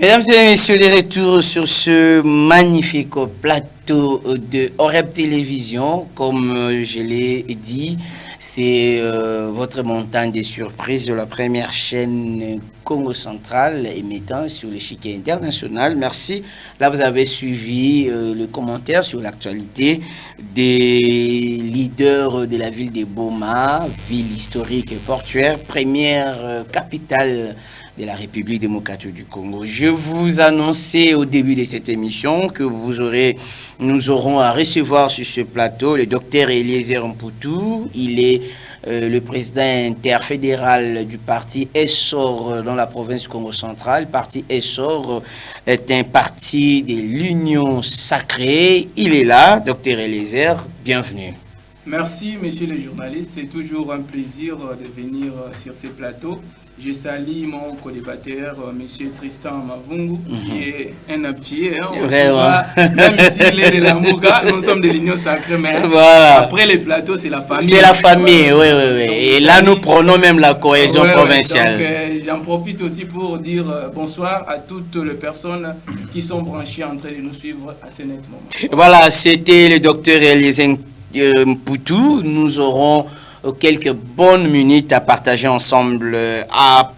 Mesdames et messieurs, de retour sur ce magnifique plateau de Oreb Télévision. Comme je l'ai dit, c'est votre montagne de surprises de la première chaîne Congo Central émettant sur l'échiquier international. Merci. Là, vous avez suivi le commentaire sur l'actualité des leaders de la ville de Boma, ville historique et portuaire, première capitale de la République démocratique du Congo. Je vous annonçais au début de cette émission que nous aurons à recevoir sur ce plateau le docteur Eliezer Mputu. Il est le président interfédéral du parti Essor dans la province du Congo central. Le parti Essor est un parti de l'Union sacrée. Il est là, docteur Eliezer, bienvenue. Merci, messieurs les journalistes. C'est toujours un plaisir de venir sur ce plateau. Je salue mon co-débatteur, M. Tristan Mavungu, qui est un aptier. Même s'il est de la Mouga, nous sommes de l'Union sacrée, mais voilà. Après les plateaux, c'est la famille. C'est la famille, oui. Et là, nous prenons même la cohésion provinciale. Donc, j'en profite aussi pour dire bonsoir à toutes les personnes qui sont branchées en train de nous suivre à ce net moment. Voilà, c'était le docteur Eliezer Mputu. Nous aurons quelques bonnes minutes à partager ensemble. À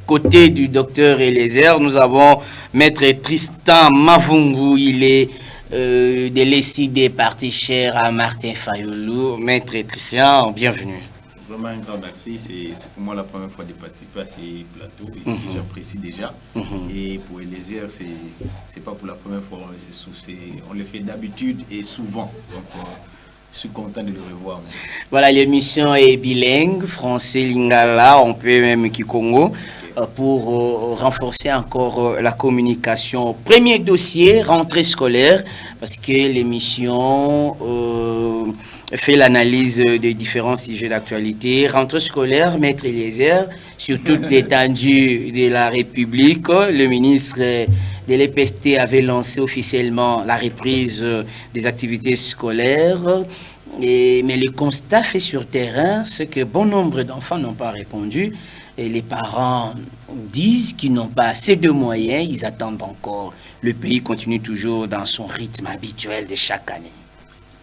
côté du docteur Eliezer, nous avons maître Tristan Mavungu. Il est de l'ECD parti cher à Martin Fayulu. Maître Tristan, bienvenue. Vraiment un grand merci. C'est pour moi la première fois de participer à ces plateaux et j'apprécie déjà. Et pour Eliezer, c'est pas pour la première fois. On le fait d'habitude et souvent. Donc, je suis content de le revoir. Voilà, l'émission est bilingue, français, lingala, on peut même Kikongo, pour renforcer encore la communication. Premier dossier, rentrée scolaire, parce que l'émission fait l'analyse des différents sujets d'actualité. Rentrée scolaire, maître Eliezer, sur toute l'étendue de la République, le ministre de l'EPST avait lancé officiellement la reprise des activités scolaires. Mais le constat fait sur terrain, c'est que bon nombre d'enfants n'ont pas répondu. Et les parents disent qu'ils n'ont pas assez de moyens, ils attendent encore. Le pays continue toujours dans son rythme habituel de chaque année.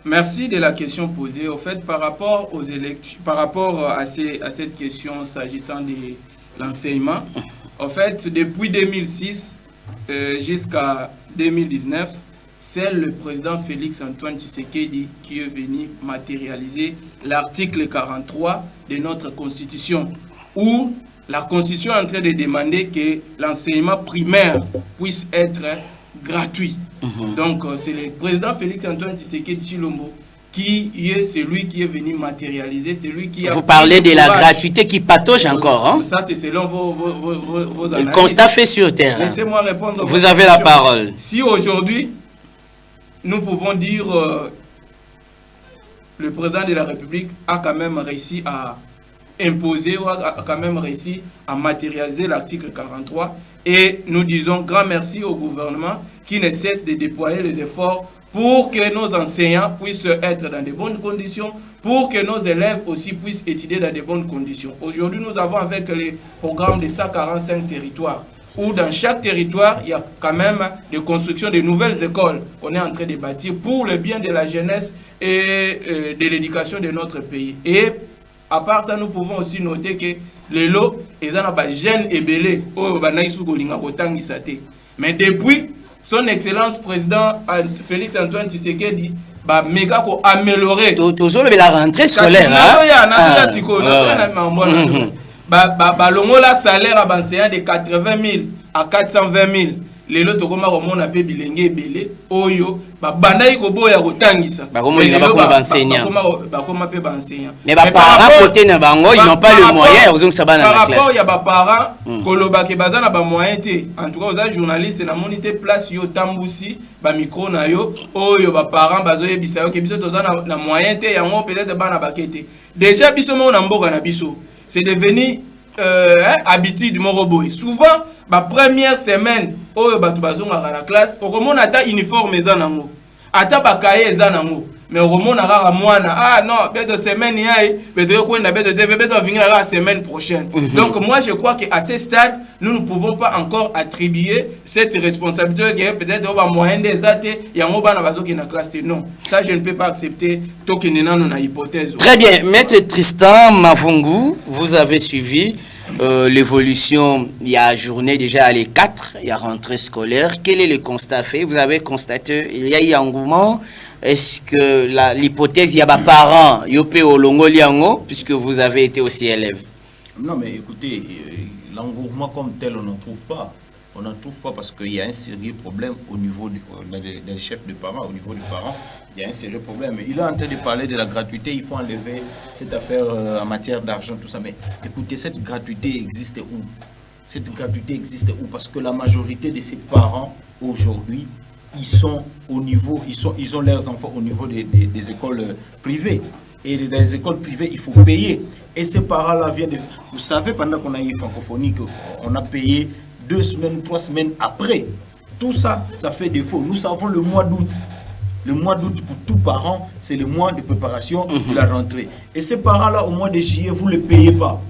Merci de la question posée. Au fait, par rapport aux élections, par rapport à cette question s'agissant de l'enseignement, en fait, depuis 2006 jusqu'à 2019, c'est le président Félix Antoine Tshisekedi qui est venu matérialiser l'article 43 de notre Constitution, où la Constitution est en train de demander que l'enseignement primaire puisse être gratuit. Donc, c'est le président Félix Antoine Tshisekedi Tshilombo qui est celui qui est venu matérialiser, celui qui a... Vous parlez de la gratuité qui patauge encore, hein? Ça, c'est selon vos analyses. Le constat fait sur terre. Laissez-moi répondre. Vous avez la parole. Si aujourd'hui, nous pouvons dire le président de la République a quand même réussi à imposer ou a quand même réussi à matérialiser l'article 43, et nous disons grand merci au gouvernement qui ne cesse de déployer les efforts pour que nos enseignants puissent être dans de bonnes conditions, pour que nos élèves aussi puissent étudier dans de bonnes conditions. Aujourd'hui, nous avons avec les programmes de 145 territoires, où dans chaque territoire, il y a quand même des constructions de nouvelles écoles qu'on est en train de bâtir pour le bien de la jeunesse et de l'éducation de notre pays. Et à part ça, nous pouvons aussi noter que les lots, ils ont des jeunes et belés, mais depuis son excellence président Félix Antoine Tshisekedi, méga ko améliorer toujours la rentrée scolaire, longola salaire à enseignant de 80 000 à 420 000. Les lots tokoma romona pe bilenge belé oyo bandai ko boya kotangisa mais parents côté na bango ils n'ont pas le moyen aux ça ba na classe. Par rapport ya ba parents koloba ke bazana ba moyen té, en tout cas aux journalistes na monité place yo tambusi ba micro na yo oyo ba parents bazo yebisa yo ke biso tozana na moyen té yango peut-être ba na bakete déjà biso mo na mboka na biso c'est devenu habitude moko boy. Souvent la première semaine oyo batu bazonga la classe okomona ata uniforme eza nango ata bakaye eza nango mais au moment à moana ah non de semaine la semaine prochaine. Donc moi je crois qu'à ce stade nous ne pouvons pas encore attribuer cette responsabilité peut-être au moyen des athées et en classe. Non, ça je ne peux pas accepter tant qu'il n'y a une hypothèse. Très bien, Maître Tristan Mavungu, vous avez suivi l'évolution, il y a journée déjà les 4, il y a rentrée scolaire. Quel est le constat fait? Vous avez constaté, il y a eu engouement. Est-ce que l'hypothèse, il y a des parents, puisque vous avez été aussi élève? Non, mais écoutez, l'engouement comme tel, on n'en trouve pas. On n'en trouve pas parce qu'il y a un sérieux problème au niveau des chefs de parents, au niveau des parents. Il y a un sérieux problème. Il est en train de parler de la gratuité, il faut enlever cette affaire en matière d'argent, tout ça. Mais écoutez, cette gratuité existe où? Cette gratuité existe où? Parce que la majorité de ces parents, aujourd'hui, ils sont au niveau, ils ont leurs enfants au niveau des écoles privées. Et dans les écoles privées, il faut payer. Et ces parents-là viennent de... Vous savez, pendant qu'on a eu francophonie, on a payé 2 semaines, 3 semaines après. Tout ça, ça fait défaut. Nous savons le mois d'août. Le mois d'août, pour tous parents, c'est le mois de préparation de la rentrée. Et ces parents-là, au mois de juillet, vous ne les payez pas.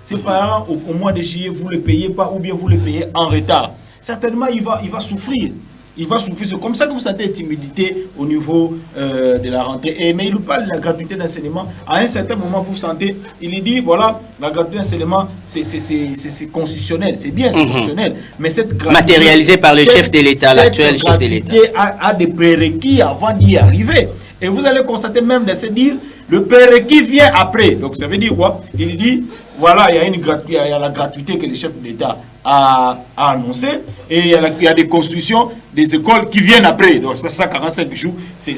Ces parents, au mois de juillet, vous ne les payez pas ou bien vous les payez en retard. Certainement, il va souffrir. Il va souffrir. C'est comme ça que vous sentez une timidité au niveau de la rentrée. Mais il parle de la gratuité d'enseignement. À un certain moment, vous sentez, il dit, voilà, la gratuité d'enseignement, c'est constitutionnel. C'est bien, c'est constitutionnel. Mais cette gratuité... Matérialisée par le chef de l'État, l'actuel chef de l'État. A des prérequis avant d'y arriver. Et vous allez constater même de se dire, le prérequis vient après. Donc ça veut dire quoi? Il dit, voilà, il y a la gratuité que le chef de l'État a annoncé et il y a des constructions des écoles qui viennent après. Donc ça 45 jours, c'est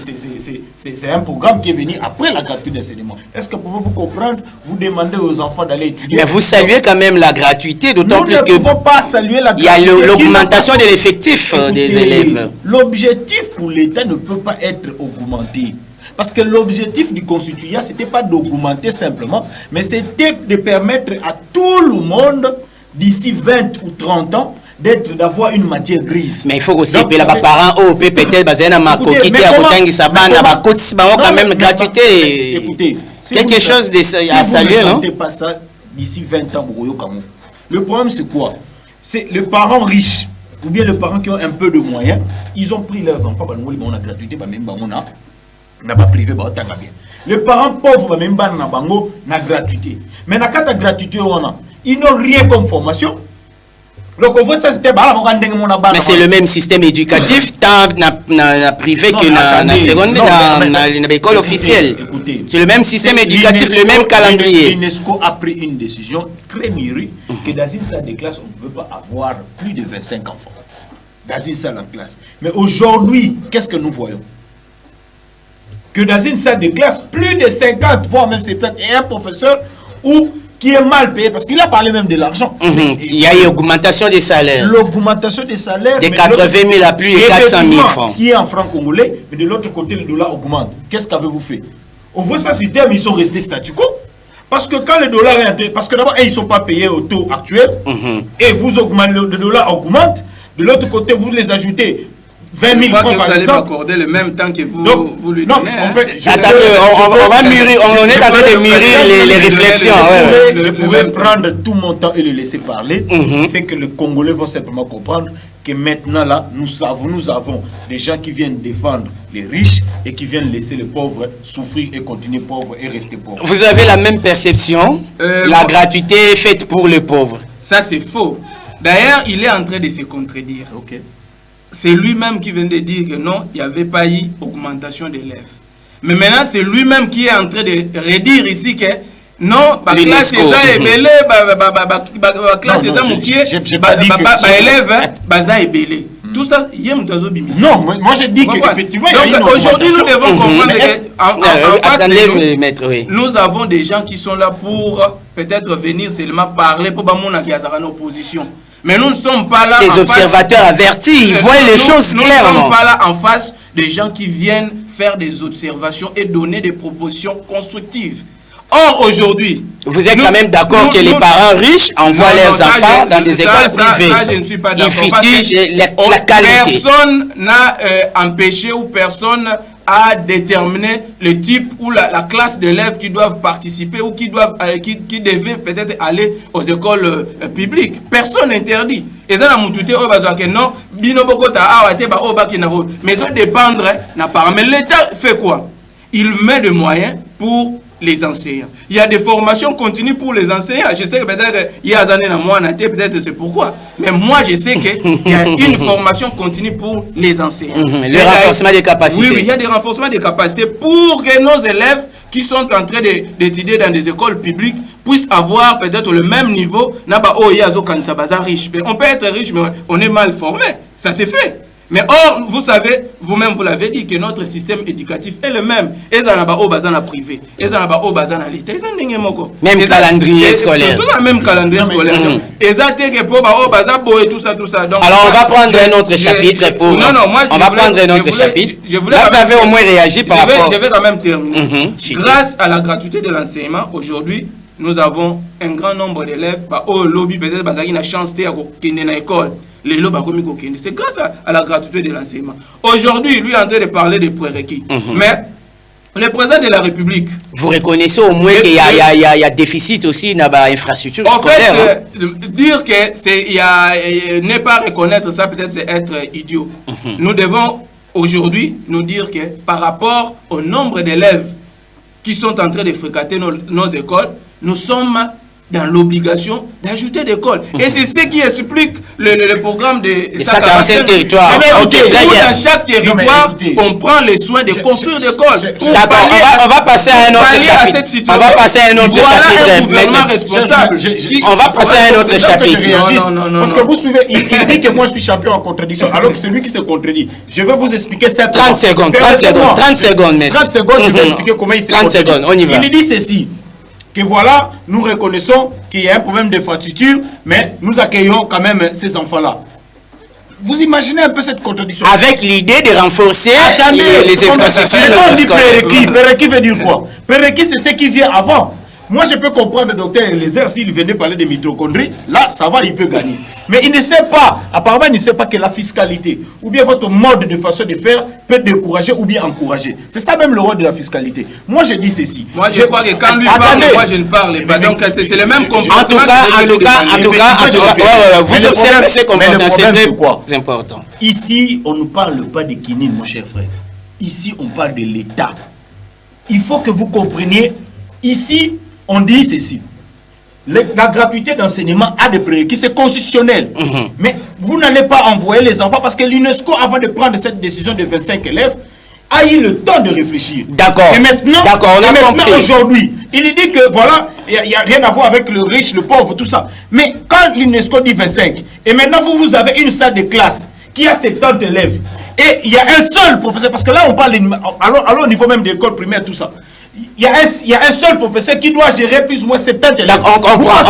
un programme qui est venu après la gratuité d'enseignement. Est-ce que pouvez-vous comprendre? Vous demandez aux enfants d'aller étudier. Mais vous saluez quand même la gratuité, d'autant plus que... Nous ne pouvons pas saluer la gratuité. Il y a l'augmentation de l'effectif des élèves. L'objectif pour l'État ne peut pas être augmenté. Parce que l'objectif du constituant, ce n'était pas d'augmenter simplement, mais c'était de permettre à tout le monde, d'ici 20 ou 30 ans, d'avoir une matière grise. Mais il faut aussi payer les parents au peut-être quand même gratuité. Écoutez, quelque chose à saluer, non? Pas ça d'ici 20 ans. Le problème, c'est quoi? C'est les parents riches, ou bien les parents qui ont un peu de moyens, ils ont pris leurs enfants, on a gratuité, n'a pas privé, les parents pauvres, même pas na gratuité. Mais na carte gratuité, ils n'ont rien comme formation. Donc on voit ça, c'était mais c'est le même système éducatif, tant na privé que na secondaire, na l'école officielle. C'est le même système éducatif, le même calendrier. L'UNESCO a pris une décision très mûrie que dans une salle de classe, on ne peut pas avoir plus de 25 enfants. Dans une salle de classe. Mais aujourd'hui, qu'est-ce que nous voyons? Que dans une salle de classe, plus de 50, voire même 70, et un professeur qui est mal payé, parce qu'il a parlé même de l'argent. Il y a une augmentation des salaires. L'augmentation des salaires... De 80 000 à plus de 400 000 francs. Ce qui est en francs congolais, mais de l'autre côté, le dollar augmente. Qu'est-ce qu'avez-vous fait? On voit ça sur terme, ils sont restés statu quo. Parce que quand le dollar est entré, parce que d'abord, ils ne sont pas payés au taux actuel, et vous augmentez, le dollar augmente, de l'autre côté, vous les ajoutez 20 000 francs, par exemple. Vous allez m'accorder le même temps que vous lui donnez. Attendez, on va mûrir, on est en train de mûrir les réflexions. Je pourrais prendre tout mon temps et le laisser parler. C'est que les Congolais vont simplement comprendre que maintenant, là, nous avons des gens qui viennent défendre les riches et qui viennent laisser les pauvres souffrir et continuer pauvres et rester pauvres. Vous avez la même perception? La gratuité est faite pour les pauvres. Ça, c'est faux. D'ailleurs, il est en train de se contredire. C'est lui-même qui vient de dire que non, il n'y avait pas eu augmentation d'élèves. Mais maintenant, c'est lui-même qui est en train de redire ici que non, la classe est belée, la classe est moquée, élève, est belée. Tout ça, il y a un non, moi je dis qu'effectivement, donc aujourd'hui, nous devons comprendre que nous avons des gens qui sont là pour peut-être venir seulement parler pour une opposition. Mais nous ne sommes pas là. Les observateurs avertis, ils voient les choses clairement. Nous ne sommes pas là en face des gens qui viennent faire des observations et donner des propositions constructives. Or, aujourd'hui... Vous êtes quand même d'accord que les parents riches envoient leurs enfants dans des écoles privées. Ça, je ne suis pas d'accord. Ils fustigent la qualité. Personne n'a empêché ou personne à déterminer le type ou la classe d'élèves qui doivent participer ou qui devaient peut-être aller aux écoles publiques. Personne n'interdit. Et ça, non, mais ça dépendre. Mais l'État fait quoi? Il met des moyens pour les enseignants. Il y a des formations continues pour les enseignants. Je sais que peut-être il y a des années, peut-être c'est pourquoi. Mais moi, je sais qu'il y a une formation continue pour les enseignants. Le renforcement des capacités. Oui, il y a des renforcements des capacités pour que nos élèves qui sont en train d'étudier dans des écoles publiques puissent avoir peut-être le même niveau. On peut être riche, mais on est mal formé. Ça c'est fait. Mais or, vous savez, vous-même vous l'avez dit, que notre système éducatif est le même. Et ça n'a pas au bazar privé, et ça n'a pas au bazar l'État. Même calendrier scolaire. Tout le même calendrier scolaire. Et ça c'est que pour au bazar et tout ça. Donc, alors on va prendre un autre chapitre pour. Non, moi on va prendre un autre chapitre. Là, vous avez au moins réagi par rapport. Je vais quand même terminer. Grâce à la gratuité de l'enseignement, aujourd'hui, nous avons un grand nombre d'élèves. Au lobby peut-être parce qu'il a chance de à l'école. C'est grâce à la gratuité de l'enseignement. Aujourd'hui, lui est en train de parler des prérequis. Mais le président de la République... Vous reconnaissez au moins qu'il y a déficit aussi dans l'infrastructure scolaire. En fait, dire que ne pas reconnaître ça, peut-être c'est être idiot. Nous devons aujourd'hui nous dire que par rapport au nombre d'élèves qui sont en train de fréquenter nos écoles, nous sommes dans l'obligation d'ajouter des écoles. Et c'est ce qui explique le programme de 145 territoires. Dans chaque territoire, on prend les soins de construire des écoles. D'accord, on va passer à un autre chapitre. On va passer à un autre chapitre. Voilà un gouvernement responsable. On va passer à un autre chapitre. Parce que vous suivez, il dit que moi je suis champion en contradiction, alors que c'est lui qui se contredit. Je vais vous expliquer ça. 30 secondes, 30 secondes. 30 secondes, je vais expliquer comment il se contredit. 30 secondes, on y va. Il dit ceci. Que voilà, nous reconnaissons qu'il y a un problème d'infrastructure, mais nous accueillons quand même ces enfants-là. Vous imaginez un peu cette contradiction? Avec l'idée de renforcer les infrastructures. Prérequis veut dire quoi? Prérequis, c'est ce qui vient avant. Moi, je peux comprendre le docteur Eliezer s'il venait parler de mitochondrie. Là, ça va, il peut gagner. Mais il ne sait pas, apparemment, il ne sait pas que la fiscalité ou bien votre mode de façon de faire peut décourager ou bien encourager. C'est ça même le rôle de la fiscalité. Moi, je dis ceci. Moi, je crois que quand lui parle, moi, je ne parle pas. Donc, c'est le même comportement. En tout cas, vous observez ces comportements. C'est très important. Ici, on ne parle pas de Kinine, mon cher frère. Ici, on parle de l'État. Il faut que vous compreniez, ici, on dit ceci. La gratuité d'enseignement a des prérequis, c'est constitutionnel. Mais vous n'allez pas envoyer les enfants parce que l'UNESCO, avant de prendre cette décision de 25 élèves, a eu le temps de réfléchir. D'accord. Et maintenant, aujourd'hui, il dit que voilà, il n'y a rien à voir avec le riche, le pauvre, tout ça. Mais quand l'UNESCO dit 25, et maintenant vous avez une salle de classe qui a 70 élèves, et il y a un seul professeur, parce que là on parle, alors au niveau même de l'école primaire, tout ça. Il y a un seul professeur qui doit gérer plus ou moins 70 élèves. On comprend.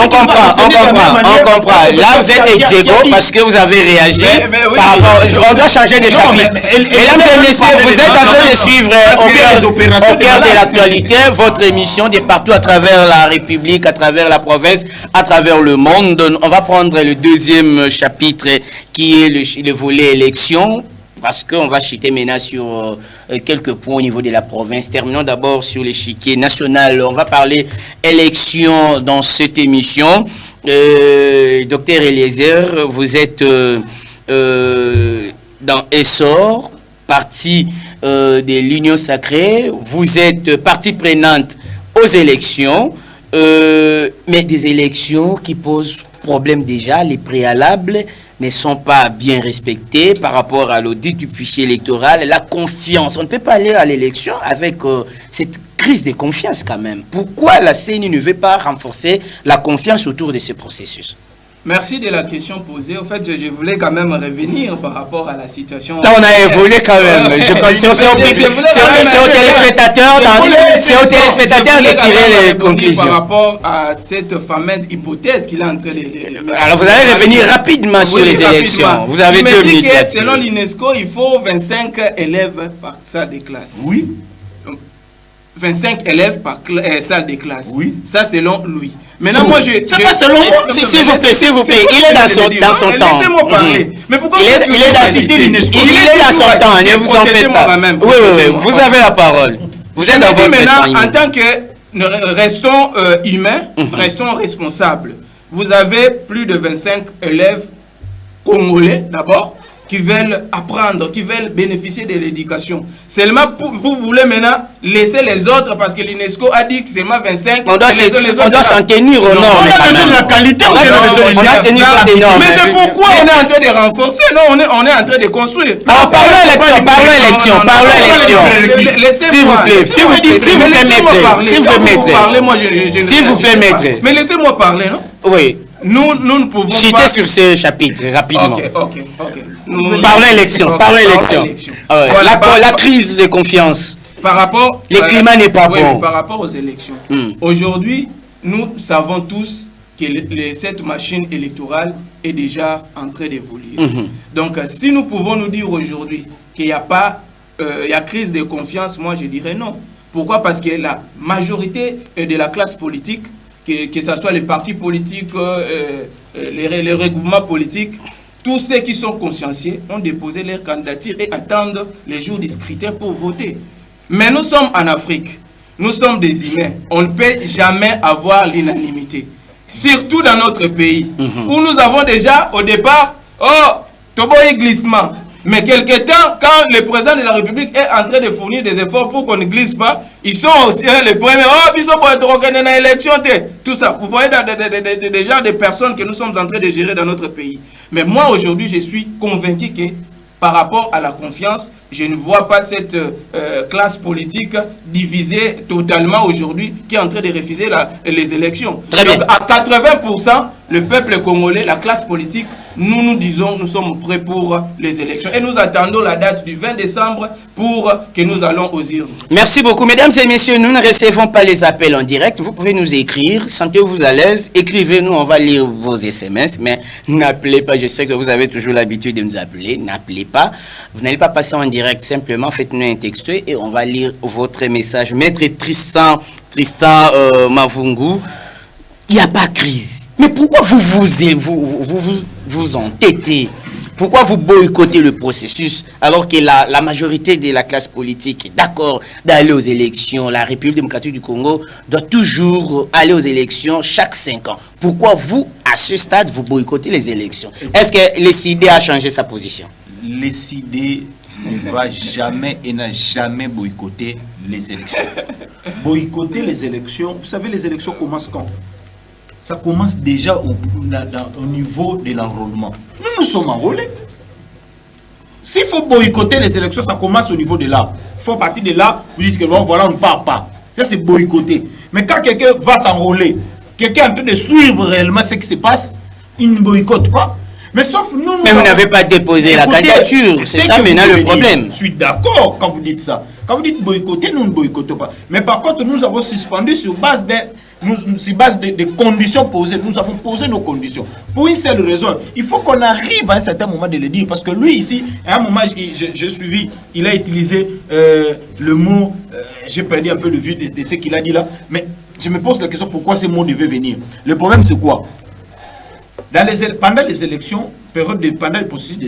Là, vous êtes ex-égo parce que vous avez réagi. On doit changer de chapitre. Mesdames et messieurs, vous êtes en train de suivre au cœur de l'actualité votre émission de partout à travers la République, à travers la province, à travers le monde. On va prendre le deuxième chapitre qui est le volet élection. Parce qu'on va chuter maintenant sur quelques points au niveau de la province. Terminons d'abord sur l'échiquier national. On va parler élection dans cette émission. Docteur Eliezer, vous êtes dans Essor, parti de l'Union Sacrée. Vous êtes partie prenante aux élections, mais des élections qui posent problème déjà, les préalables ne sont pas bien respectés par rapport à l'audit du fichier électoral. La confiance, on ne peut pas aller à l'élection avec cette crise de confiance quand même. Pourquoi la CENI ne veut pas renforcer la confiance autour de ce processus? Merci de la question posée. En fait, je voulais quand même revenir par rapport à la situation. Là, on a évolué quand même. C'est aux téléspectateurs de tirer les conclusions. Par rapport à cette fameuse hypothèse qu'il est en train de... Alors, vous allez revenir rapidement sur les élections. Vous avez 2 minutes. Selon l'UNESCO, il faut 25 élèves par salle de classe. Oui. 25 élèves par salle de classe. Oui. Ça, selon lui. Maintenant, moi, c'est pas selon... S'il vous plaît, il est dans son temps. Laissez-moi parler. Mais pourquoi il est dans son temps, ne vous en faites pas. Oui, vous avez la parole. Vous êtes dans votre maintenant, en tant que restons humains, restons responsables. Vous avez plus de 25 élèves congolais d'abord qui veulent apprendre, qui veulent bénéficier de l'éducation. Seulement, vous voulez maintenant laisser les autres parce que l'UNESCO a dit que seulement 25. On doit s'en tenir aux normes. On a besoin de la qualité. On a tenu compte des normes. Mais c'est pourquoi on est en train de renforcer, non, on est en train de construire. Alors, parlons élection. S'il vous plaît, s'il vous plaît, maître. Mais laissez-moi parler, non? Oui. Nous ne pouvons pas... Chiter sur ce chapitre, rapidement. Ok. Parlons élection. La crise de confiance. Par rapport... Le climat n'est pas bon. Par rapport aux élections. Aujourd'hui, nous savons tous que cette machine électorale est déjà en train d'évoluer. Donc, si nous pouvons nous dire aujourd'hui qu'il n'y a pas... il y a crise de confiance, moi je dirais non. Pourquoi? Parce que la majorité de la classe politique, que ce soit les partis politiques, les regroupements politiques, tous ceux qui sont consciencieux ont déposé leur candidature et attendent les jours du scrutin pour voter. Mais nous sommes en Afrique, nous sommes des humains, on ne peut jamais avoir l'unanimité. Surtout dans notre pays, où nous avons déjà au départ, Toboy glissement. Mais quelque temps, quand le président de la République est en train de fournir des efforts pour qu'on ne glisse pas, ils sont aussi les premiers. Ils sont pour être organisés dans l'élection. Tout ça. Vous voyez déjà des personnes que nous sommes en train de gérer dans notre pays. Mais moi, aujourd'hui, je suis convaincu que par rapport à la confiance, je ne vois pas cette classe politique divisée totalement aujourd'hui qui est en train de refuser les élections. Donc à 80%, le peuple congolais, la classe politique, nous disons, nous sommes prêts pour les élections. Et nous attendons la date du 20 décembre pour que nous allons aux urnes. Merci beaucoup. Mesdames et messieurs, nous ne recevons pas les appels en direct. Vous pouvez nous écrire. Sentez-vous à l'aise. Écrivez-nous, on va lire vos SMS. Mais n'appelez pas. Je sais que vous avez toujours l'habitude de nous appeler. N'appelez pas. Vous n'allez pas passer en direct. Simplement, faites-nous un texte et on va lire votre message. Maître Tristan Mavungu, il n'y a pas de crise. Mais pourquoi vous entêtez? Pourquoi vous boycottez le processus alors que la majorité de la classe politique est d'accord d'aller aux élections? La République démocratique du Congo doit toujours aller aux élections chaque 5 ans. Pourquoi vous, à ce stade, vous boycottez les élections? Est-ce que le CID a changé sa position? Le CID ne va jamais et n'a jamais boycotté les élections. Boycotter les élections, vous savez, les élections commencent quand? Ça commence déjà au niveau de l'enrôlement. Nous sommes enrôlés. S'il faut boycotter les élections, ça commence au niveau de là. Il faut partir de là, vous dites que bon, voilà, on ne part pas. Ça, c'est boycotter. Mais quand quelqu'un va s'enrôler, quelqu'un est en train de suivre réellement ce qui se passe, il ne boycotte pas. Mais sauf nous... Mais vous n'avez pas déposé la candidature. C'est ça maintenant le problème. Je suis d'accord quand vous dites ça. Quand vous dites boycotter, nous ne boycottons pas. Mais par contre, nous avons suspendu sur base des conditions posées. Nous avons posé nos conditions. Pour une seule raison. Il faut qu'on arrive à un certain moment de le dire. Parce que lui, ici, à un moment, j'ai suivi, il a utilisé le mot, j'ai perdu un peu le vue de ce qu'il a dit là. Mais je me pose la question, pourquoi ces mots devaient venir? Le problème, c'est quoi? Pendant les élections, pendant le processus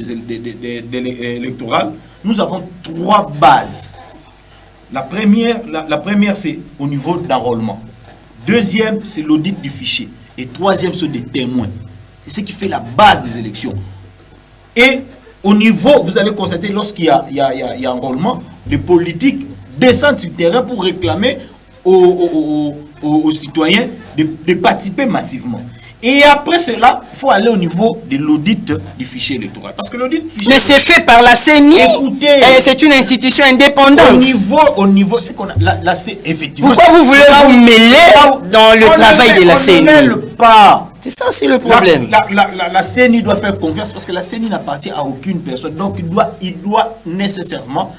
électoral, nous avons 3 bases. La première c'est au niveau d'enrôlement. Deuxième, c'est l'audit du fichier. Et troisième, c'est des témoins. C'est ce qui fait la base des élections. Et au niveau, vous allez constater, lorsqu'il y a enrôlement, les politiques descendent sur le terrain pour réclamer aux citoyens de participer massivement. Et après cela, il faut aller au niveau de l'audit du fichier électoral. Parce que l'audit du fichier... Mais c'est fait par la CENI. Écoutez, c'est une institution indépendante. Au niveau, c'est qu'on a... effectivement... Pourquoi vous voulez vous mêler dans le travail de la CENI? On ne mêle pas. C'est ça, c'est le problème. La CENI doit faire confiance parce que la CENI n'appartient à aucune personne. Donc, il doit nécessairement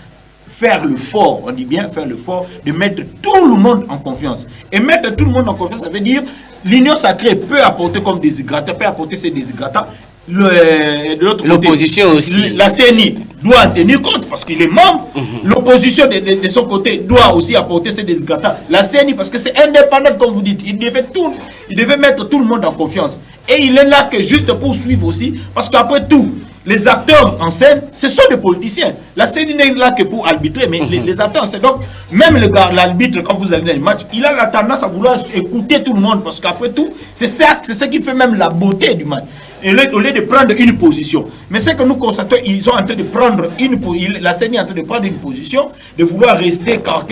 faire l'effort, on dit bien faire l'effort, de mettre tout le monde en confiance. Et mettre tout le monde en confiance, ça veut dire l'union sacrée peut apporter comme déshydratants, peut apporter ces déshydratants. De l'autre côté, l'opposition aussi. La CENI doit en tenir compte parce qu'il est membre. L'opposition de son côté doit aussi apporter ces déshydratants. La CENI, parce que c'est indépendant, comme vous dites, il devait mettre tout le monde en confiance. Et il est là que juste pour suivre aussi, parce qu'après tout, les acteurs en scène, ce sont des politiciens. La CENI n'est là que pour arbitrer, mais les acteurs, c'est donc, même l'arbitre, quand vous allez dans les matchs, il a la tendance à vouloir écouter tout le monde, parce qu'après tout, c'est ce qui fait même la beauté du match. Au lieu de prendre une position. Mais c'est que nous constatons, ils sont en train de prendre la CENI est en train de prendre une position, de vouloir rester par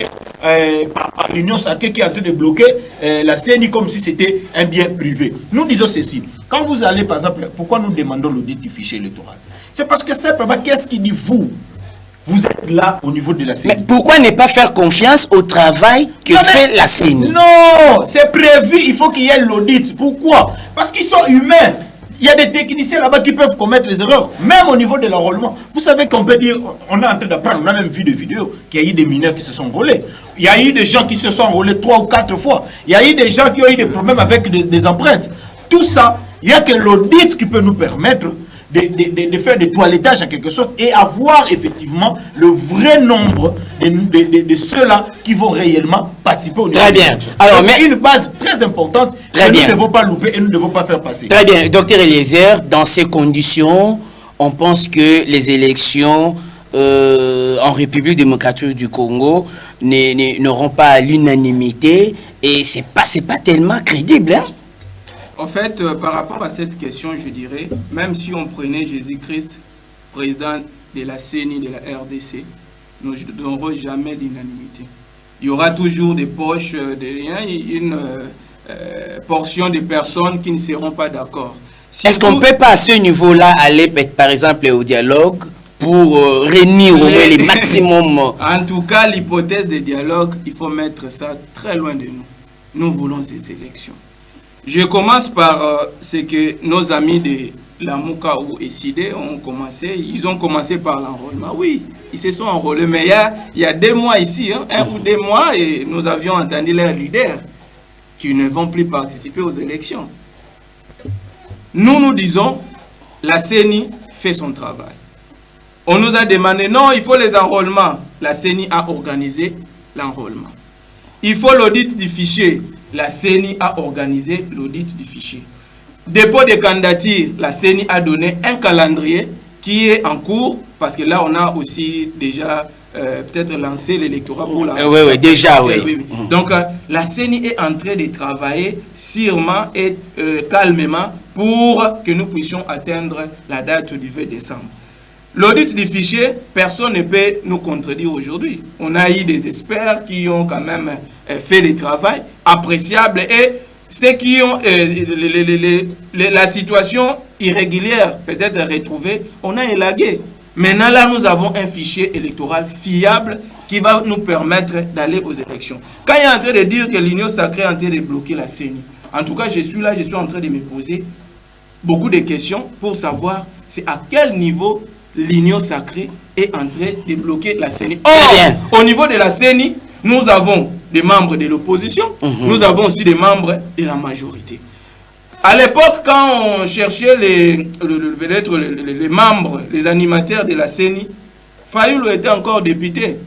l'Union sacrée qui est en train de bloquer la CENI comme si c'était un bien privé. Nous disons ceci. Quand vous allez, par exemple, pourquoi nous demandons l'audit du fichier électoral? C'est parce que simplement, qu'est-ce qui dit vous êtes là au niveau de la CENI. Mais pourquoi ne pas faire confiance au travail que fait la CENI? Non, c'est prévu, il faut qu'il y ait l'audit. Pourquoi? Parce qu'ils sont humains. Il y a des techniciens là-bas qui peuvent commettre les erreurs, même au niveau de l'enrôlement. Vous savez qu'on peut dire, on est en train d'apprendre, on a même vu des vidéos, qu'il y a eu des mineurs qui se sont enrôlés. Il y a eu des gens qui se sont enrôlés 3 ou 4 fois. Il y a eu des gens qui ont eu des problèmes avec des empreintes. Tout ça, il n'y a que l'audit qui peut nous permettre de faire des toilettages en quelque sorte et avoir effectivement le vrai nombre de ceux-là qui vont réellement participer au niveau. Très bien. Alors, c'est une base très importante que nous ne devons pas louper et nous ne devons pas faire passer. Très bien. Docteur Eliezer, dans ces conditions, on pense que les élections en République démocratique du Congo n'auront pas l'unanimité et c'est pas tellement crédible, hein? En fait, par rapport à cette question, je dirais, même si on prenait Jésus-Christ, président de la CENI, de la RDC, nous n'aurons jamais l'unanimité. Il y aura toujours des poches, une portion de personnes qui ne seront pas d'accord. Est-ce qu'on ne peut pas à ce niveau-là aller, par exemple, au dialogue pour réunir les maximum? En tout cas, l'hypothèse de dialogue, il faut mettre ça très loin de nous. Nous voulons ces élections. Je commence par ce que nos amis de la Moukaou et Sidé ont commencé. Ils ont commencé par l'enrôlement. Oui, ils se sont enrôlés. Mais il y a 2 mois ici, 1 ou 2 mois, et nous avions entendu leurs leaders qui ne vont plus participer aux élections. Nous disons, la CENI fait son travail. On nous a demandé, non, il faut les enrôlements. La CENI a organisé l'enrôlement. Il faut l'audit du fichier. La CENI a organisé l'audit du fichier. Dépôt de candidature, la CENI a donné un calendrier qui est en cours, parce que là, on a aussi déjà peut-être lancé l'électorat pour la... Oui, déjà, oui. Donc, la CENI est en train de travailler sûrement et calmement pour que nous puissions atteindre la date du 20 décembre. L'audit du fichier, personne ne peut nous contredire aujourd'hui. On a eu des experts qui ont quand même fait le travail appréciable et ceux qui ont la situation irrégulière peut-être retrouvée, on a élagué. Maintenant, là, nous avons un fichier électoral fiable qui va nous permettre d'aller aux élections. Quand il est en train de dire que l'Union sacrée est en train de bloquer la CENI, en tout cas, je suis là, je suis en train de me poser beaucoup de questions pour savoir c'est à quel niveau l'Union sacrée est en train de bloquer la CENI. Or, au niveau de la CENI, nous avons des membres de l'opposition, nous avons aussi des membres de la majorité. À l'époque, quand on cherchait les membres, les animateurs de la CENI, Fayoulou était encore député.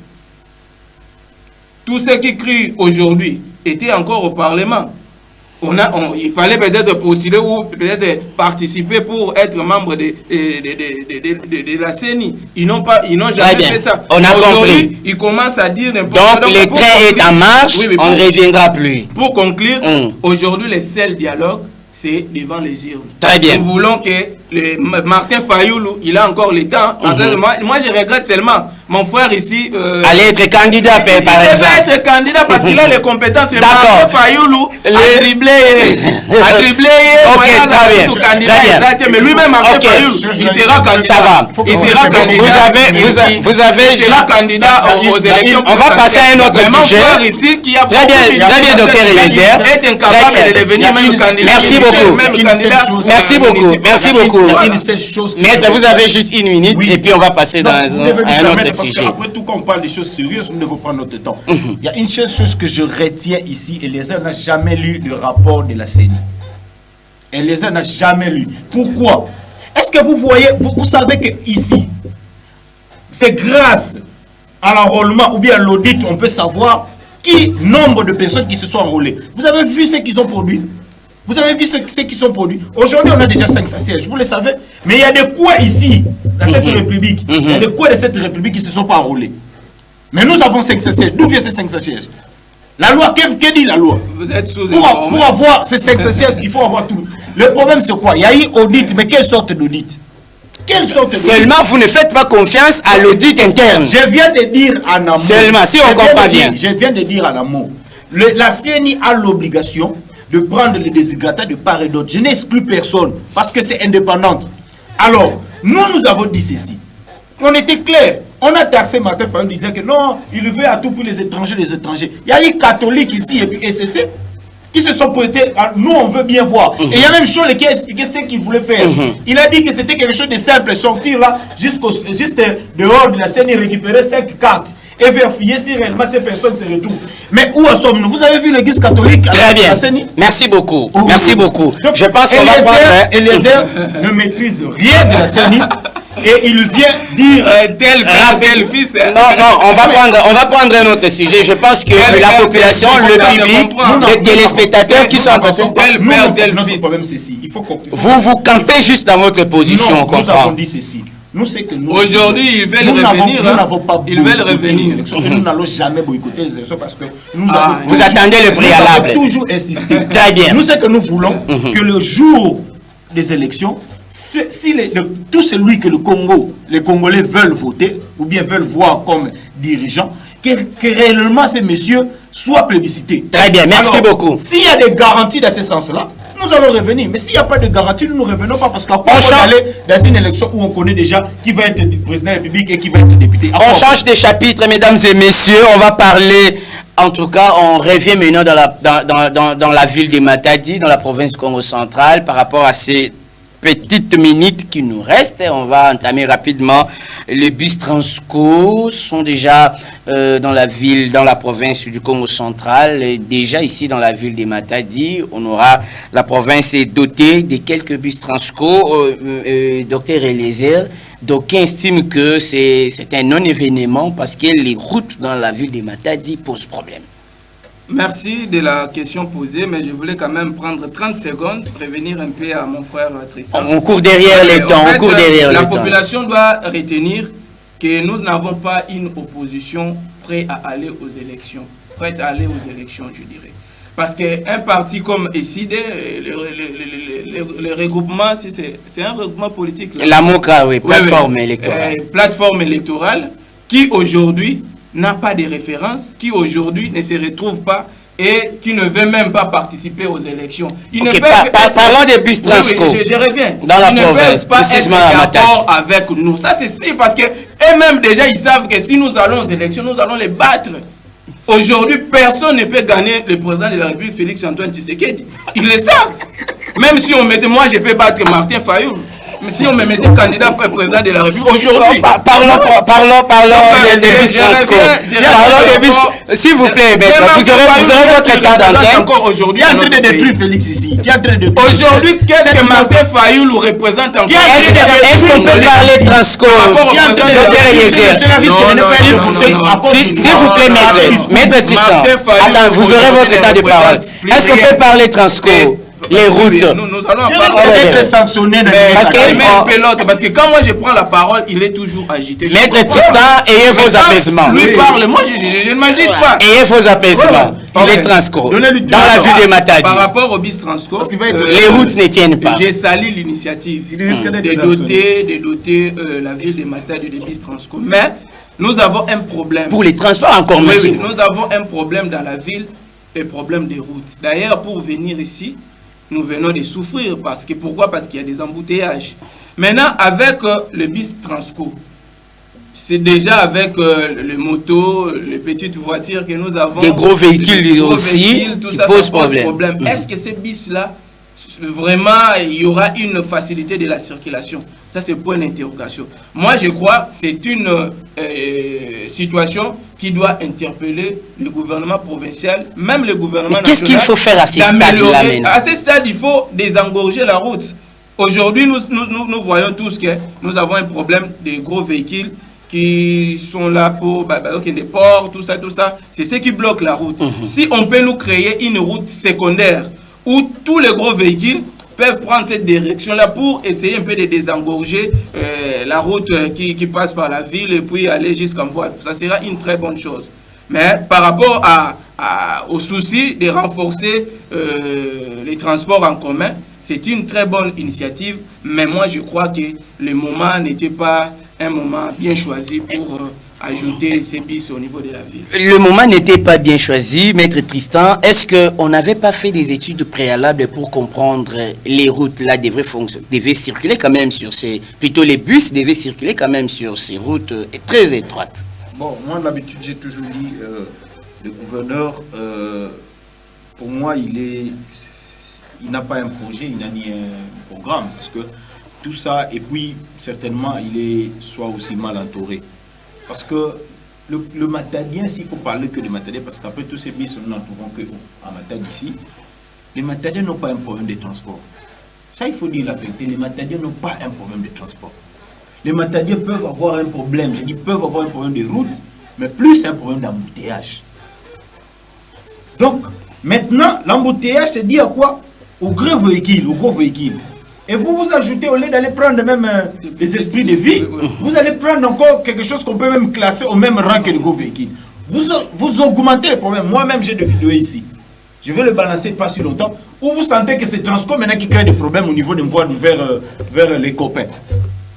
Tous ceux qui crient aujourd'hui étaient encore au Parlement. Il fallait peut-être postuler ou peut-être participer pour être membre de la CENI. Ils n'ont jamais fait ça. On a compris. Ils commencent à dire n'importe quoi. Donc le train est en marche, on ne reviendra plus. Pour conclure, aujourd'hui, le seul dialogue, c'est devant les urnes. Très bien. Nous voulons que Martin Fayoulou, il a encore le temps. Moi, je regrette seulement mon frère ici. Aller être candidat, par exemple. Il peut être candidat parce qu'il a les compétences. Mais Martin Fayoulou a dribblé. Ok, très bien. Mais lui-même, Martin Fayoulou, il sera candidat. Ça va. Il sera candidat. Vous avez. Il sera candidat aux élections. On va passer à un autre sujet. Mon frère ici, qui a très bien, docteur Eliezer. Est incapable de devenir même candidat. Merci beaucoup. Merci beaucoup. Merci beaucoup. Maître, vous avez juste 1 minute et puis on va passer dans un autre sujet. Après tout, quand on parle des choses sérieuses, nous devons prendre notre temps. Il y a une chose que je retiens ici, Eliezer n'a jamais lu le rapport de la CENI. Eliezer n'a jamais lu. Pourquoi? Est-ce que vous voyez, vous savez que ici, c'est grâce à l'enrôlement ou bien à l'audit, on peut savoir nombre de personnes qui se sont enrôlées. Vous avez vu ce qu'ils ont produit? Vous avez vu ce qu'ils sont produits? Aujourd'hui, on a déjà 500 sièges. Vous le savez, Mais il y a des coins ici, dans cette République, il y a des coins de cette République qui ne se sont pas enrôlés. Mais nous avons 500 sièges. D'où vient ces 500 sièges? La loi, que dit la loi? Vous êtes sous pour avoir ces 500 sièges, il faut avoir tout. Le problème, c'est quoi? Il y a eu audit, mais quelle sorte d'audit? Quelle sorte d'audit? Seulement, vous ne faites pas confiance à l'audit interne. Je viens de dire en amont. Seulement, si on comprend bien. Je viens de dire en amont. La CNI a l'obligation de prendre les déshydratants de part et d'autre. Je n'exclus personne parce que c'est indépendante. Alors, nous avons dit ceci. On était clair. On a taxé Martin Fayulu disant que non, il veut à tout prix les étrangers. Il y a eu catholiques ici et puis SCC qui se sont pointés. Nous, on veut bien voir. Et il y a même Cholle qui a expliqué ce qu'il voulait faire. Il a dit que c'était quelque chose de simple, sortir là, juste dehors de la scène et récupérer 5 cartes et vérifier si réellement ces personnes se retrouvent. Mais où en sommes-nous? Vous avez vu l'église catholique? Très bien. Merci beaucoup. Merci beaucoup. Donc, je pense qu'on va prendre... Eliezer ne maîtrise rien de la CENI. Et il vient dire tel père, tel fils. Non, on va prendre un autre sujet. Je pense que la population, le public, les téléspectateurs qui sont en train de... Notre problème, c'est ceci. Vous campez juste dans votre position, on comprend. Nous avons dit ceci. Nous, c'est que nous... Aujourd'hui, ils veulent revenir. Nous n'avons pas ils veulent revenir. Et nous n'allons jamais boycotter les élections parce que nous vous attendez le préalable. Nous avons toujours insisté. Très bien. Nous, c'est que nous voulons que le jour des élections, tout celui que les Congolais veulent voter ou bien veulent voir comme dirigeant, que réellement ces messieurs soient plébiscités. Très bien, merci beaucoup. S'il y a des garanties dans ce sens-là, nous allons revenir. Mais s'il n'y a pas de garantie, nous ne revenons pas parce qu'à quoi on va aller dans une élection où on connaît déjà qui va être président de la République et qui va être député. On change de chapitre, mesdames et messieurs. On va parler, en tout cas, on revient maintenant dans la ville de Matadi, dans la province du Congo central, par rapport à ces petites minutes qui nous restent. On va entamer rapidement. Les bus Transco sont déjà dans la ville, dans la province du Congo central. Déjà ici dans la ville de Matadi, on aura la province est dotée de quelques bus Transco. Docteur Eliezer, d'aucuns estiment que c'est un non-événement parce que les routes dans la ville de Matadi posent problème. Merci de la question posée, mais je voulais quand même prendre 30 secondes, prévenir un peu à mon frère Tristan. On court derrière les temps, on court derrière les temps. La population doit retenir que nous n'avons pas une opposition prête à aller aux élections. Prête à aller aux élections, je dirais. Parce qu'un parti comme ESID, le regroupement, c'est un regroupement politique. La MOCA, oui, plateforme électorale. Plateforme électorale qui aujourd'hui n'a pas de référence, qui aujourd'hui ne se retrouve pas et qui ne veut même pas participer aux élections. Parlons des bus Transco. Oui, je reviens. Dans la province, pas être d'accord avec nous. Ça, c'est si, parce qu'eux-mêmes, déjà, ils savent que si nous allons aux élections, nous allons les battre. Aujourd'hui, personne ne peut gagner le président de la République, Félix-Antoine Tshisekedi. Ils le savent. Même si on mettait, moi, je peux battre Martin Fayulu. Mais si on me mettait candidat pour président de la République aujourd'hui. Parlons des bus Transco. Parlons des bus. S'il vous plaît, vous aurez votre temps d'antenne. Aujourd'hui, tu es en train de détruire Félix ici. Aujourd'hui, qu'est-ce que Martin Fayulu représente encore? Est-ce qu'on peut parler Transco? S'il vous plaît, maître Tristan. Attends, vous aurez votre temps de parole. Est-ce qu'on peut parler Transco? Les routes. Nous allons être sanctionnés. Parce que quand moi je prends la parole, il est toujours agité. Maître Tristan, ayez vos apaisements. Lui parle, moi je ne m'agite pas. Ayez vos apaisements. Les Transco. Dans la ville de Matadi. Par rapport aux bis Transco, les routes ne tiennent pas. J'ai sali l'initiative de doter la ville de Matadi de bis Transco. Mais nous avons un problème. Pour les transports encore, monsieur. Nous avons un problème dans la ville, le problème des routes. D'ailleurs, pour venir ici, nous venons de souffrir. Pourquoi? Parce qu'il y a des embouteillages. Maintenant, avec le bis Transco, c'est déjà avec les motos, les petites voitures que nous avons. Des gros véhicules aussi qui posent problème. Est-ce que ces bis-là, vraiment, il y aura une facilité de la circulation? Ça, c'est point d'interrogation. Moi, je crois que c'est une situation qui doit interpeller le gouvernement provincial, même le gouvernement national. Qu'est-ce qu'il faut faire à ces stades-là? À ces stades, il faut désengorger la route. Aujourd'hui, nous voyons tous que nous avons un problème de gros véhicules qui sont là pour des ports, tout ça. C'est ce qui bloque la route. Si on peut nous créer une route secondaire où tous les gros véhicules peuvent prendre cette direction-là pour essayer un peu de désengorger la route qui passe par la ville et puis aller jusqu'en voie. Ça sera une très bonne chose. Mais par rapport au souci de renforcer les transports en commun, c'est une très bonne initiative, mais moi je crois que le moment n'était pas un moment bien choisi pour ajouter ces bis au niveau de la ville. Le moment n'était pas bien choisi, Maître Tristan. Est-ce qu'on n'avait pas fait des études préalables pour comprendre les routes là devaient circuler quand même sur ces... Plutôt les bus devaient circuler quand même sur ces routes très étroites? Bon, moi d'habitude j'ai toujours dit, le gouverneur, pour moi il n'a pas un projet, il n'a ni un programme, parce que tout ça, et puis certainement il est soit aussi mal entouré. Parce que le Matadien, s'il faut parler que de Matadien, parce qu'après tous ces bis, nous n'en trouvons qu'en Matad ici, les Matadiens n'ont pas un problème de transport. Ça, il faut dire la vérité, les Matadiens n'ont pas un problème de transport. Les Matadiens peuvent avoir un problème, je dis peuvent avoir un problème de route, mais plus un problème d'embouteillage. Donc, maintenant, l'embouteillage, c'est dit à quoi? Aux gros véhicules, Et vous ajoutez, au lieu d'aller prendre même les esprits de vie, vous allez prendre encore quelque chose qu'on peut même classer au même rang que le gros véhicule. Vous augmentez le problème. Moi-même, j'ai des vidéos ici. Je vais le balancer pas si longtemps. Où vous sentez que c'est Transco maintenant qui crée des problèmes au niveau des voies vers les copains.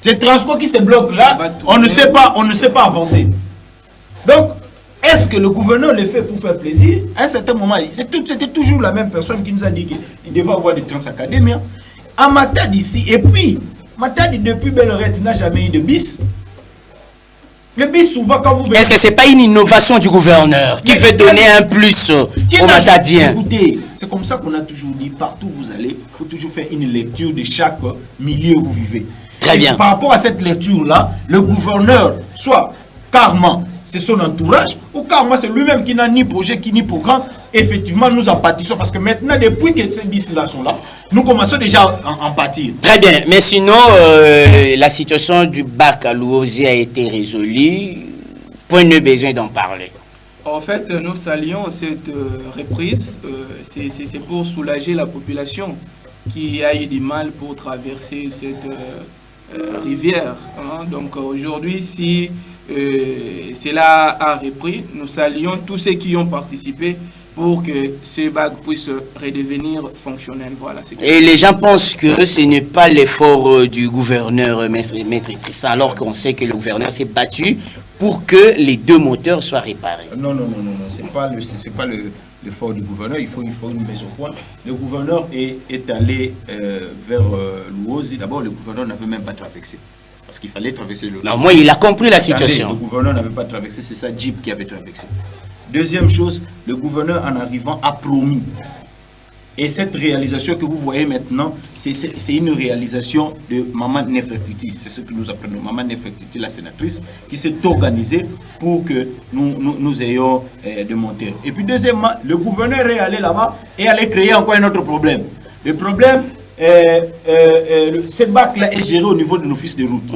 C'est Transco qui se bloque là. On ne sait pas avancer. Donc, est-ce que le gouverneur le fait pour faire plaisir? À un certain moment, c'était toujours la même personne qui nous a dit qu'il devait avoir des transacadémies. À Matad ici, et puis, Matad depuis Belle-Lorette n'a jamais eu de bis. Le bis, souvent, quand vous venez... Est-ce que ce n'est pas une innovation du gouverneur qui veut donner un plus aux Matadiens? Écoutez, c'est comme ça qu'on a toujours dit, partout où vous allez, il faut toujours faire une lecture de chaque milieu où vous vivez. Très bien. Par rapport à cette lecture-là, le gouverneur, soit carrément, c'est son entourage, ou carrément c'est lui-même qui n'a ni projet, ni programme, effectivement nous en pâtissons. Parce que maintenant, depuis que ces bis-là sont là, nous commençons déjà à en pâtir. Très bien, mais sinon, la situation du bac à Louosi a été résolue. Point de besoin d'en parler. En fait, nous saluons cette reprise. C'est pour soulager la population qui a eu du mal pour traverser cette rivière. Hein. Donc aujourd'hui, si cela a repris, nous saluons tous ceux qui ont participé pour que ce bac puisse redevenir fonctionnel. Voilà, et les gens pensent que ce n'est pas l'effort du gouverneur, Maître Tristan, alors qu'on sait que le gouverneur s'est battu pour que les deux moteurs soient réparés. Non, c'est pas l'effort du gouverneur, il faut une mise au point. Le gouverneur est allé vers Louosi. D'abord, le gouverneur n'avait même pas traversé. Parce qu'il fallait traverser le... Non, moi, il a compris la situation. Le gouverneur n'avait pas traversé, c'est sa Jeep qui avait traversé. Deuxième chose, le gouverneur, en arrivant, a promis. Et cette réalisation que vous voyez maintenant, c'est une réalisation de Maman Nefertiti. C'est ce que nous apprenons. Maman Nefertiti, la sénatrice, qui s'est organisée pour que nous ayons des monteurs. Et puis, deuxièmement, le gouverneur est allé là-bas et allait créer encore un autre problème. Le problème... ce bac-là est géré au niveau de l'office de route.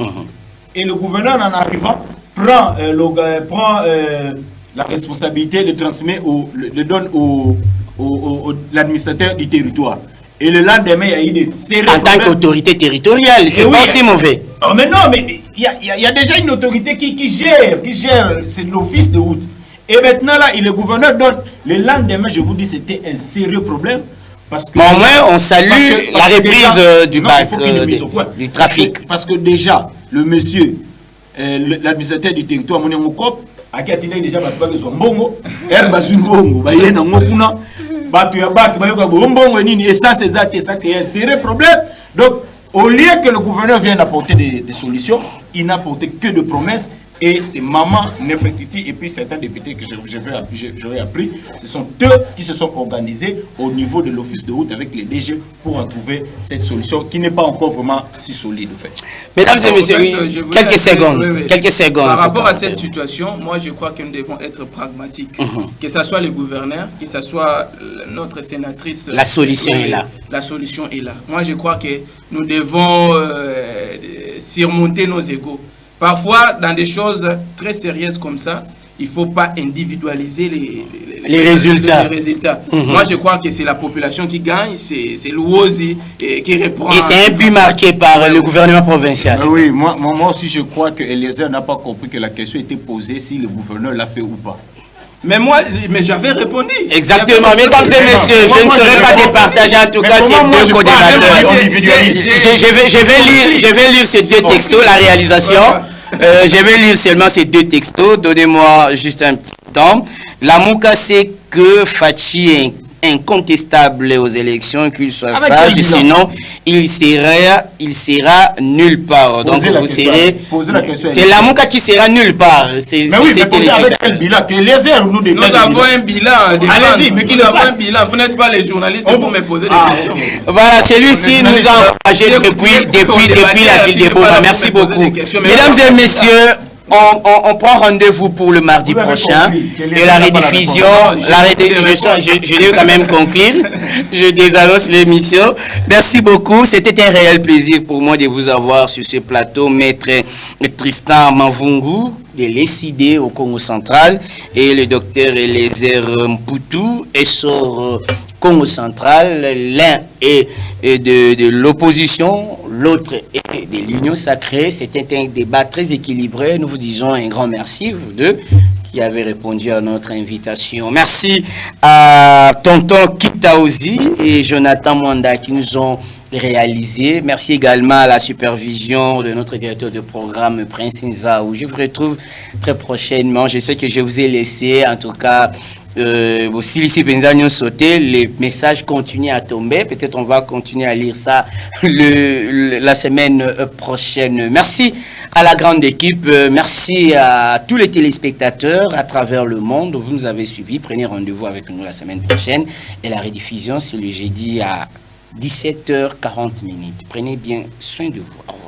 Et le gouverneur, en arrivant, prend la responsabilité de transmettre, le donne l'administrateur du territoire. Et le lendemain, il y a eu des séries. En tant qu'autorité territoriale, c'est pas aussi mauvais. Oh, mais non, mais il y a déjà une autorité qui gère, c'est l'office de route. Et maintenant, là, le gouverneur donne. Le lendemain, je vous dis, c'était un sérieux problème. Parce que, au moins, on salue la reprise du bac, du trafic. Parce que déjà, le monsieur, l'administrateur du territoire, mon Mokop, a déjà besoin de Mbongo, Herbazungongo, Bayena Mokuna, Batuyabak, Bayoko, et ça, c'est ça qui est un sérieux problème. Donc, au lieu que le gouverneur vienne apporter des solutions, il n'a apporté que de promesses. Et c'est Maman Nefertiti et puis certains députés que j'aurais appris, ce sont eux qui se sont organisés au niveau de l'office de route avec les DG pour en trouver cette solution qui n'est pas encore vraiment si solide en fait. Mesdames et messieurs, quelques secondes. Par rapport à cette situation, moi je crois que nous devons être pragmatiques. Que ce soit le gouverneur, que ce soit notre sénatrice. La solution est là. La solution est là. Moi je crois que nous devons surmonter nos égos. Parfois, dans des choses très sérieuses comme ça, il ne faut pas individualiser les résultats. Moi, je crois que c'est la population qui gagne, c'est l'Ouosi qui reprend. Et c'est un but marqué par le gouvernement provincial. Oui, moi aussi, je crois que Eliezer n'a pas compris que la question était posée si le gouverneur l'a fait ou pas. Mais j'avais répondu. Exactement. Mesdames et messieurs, je ne serai pas départagé en tout cas ces deux co-débatteurs. Je vais lire ces deux textos, la réalisation. Je vais lire seulement ces deux textos. Donnez-moi juste un petit temps. La Mouka, c'est que Fachi est incontestable aux élections, qu'il soit sage, sinon il sera nulle part. Donc vous serez. C'est la Mouka qui sera nulle part. Mais oui, mais posez avec quel bilan que nous avons un bilan. Allez-y, mais qui avons un bilan. Vous n'êtes pas les journalistes pour me poser des questions. Voilà, celui-ci nous a encouragé depuis la ville de Boma. Merci beaucoup. Mesdames et messieurs, on prend rendez-vous pour le mardi prochain et la rediffusion, je vais quand même conclure, je désannonce l'émission. Merci beaucoup, c'était un réel plaisir pour moi de vous avoir sur ce plateau, maître Tristan Mavungu de l'ECD au Congo central et le docteur Eliezer Mputu, essor Congo central, l'un est de l'opposition, l'autre est de l'union sacrée. C'était un débat très équilibré. Nous vous disons un grand merci, vous deux, qui avez répondu à notre invitation. Merci à Tonton Kitaozi et Jonathan Mwanda qui nous ont réalisé. Merci également à la supervision de notre directeur de programme, Prince Nzaou. Je vous retrouve très prochainement. Je sais que je vous ai laissé, en tout cas, aussi ici Benzagno sauté, les messages continuent à tomber. Peut-être on va continuer à lire ça la semaine prochaine. Merci à la grande équipe, merci à tous les téléspectateurs à travers le monde. Vous nous avez suivis. Prenez rendez-vous avec nous la semaine prochaine et la rediffusion c'est le jeudi à 17h40. Prenez bien soin de vous. Au revoir.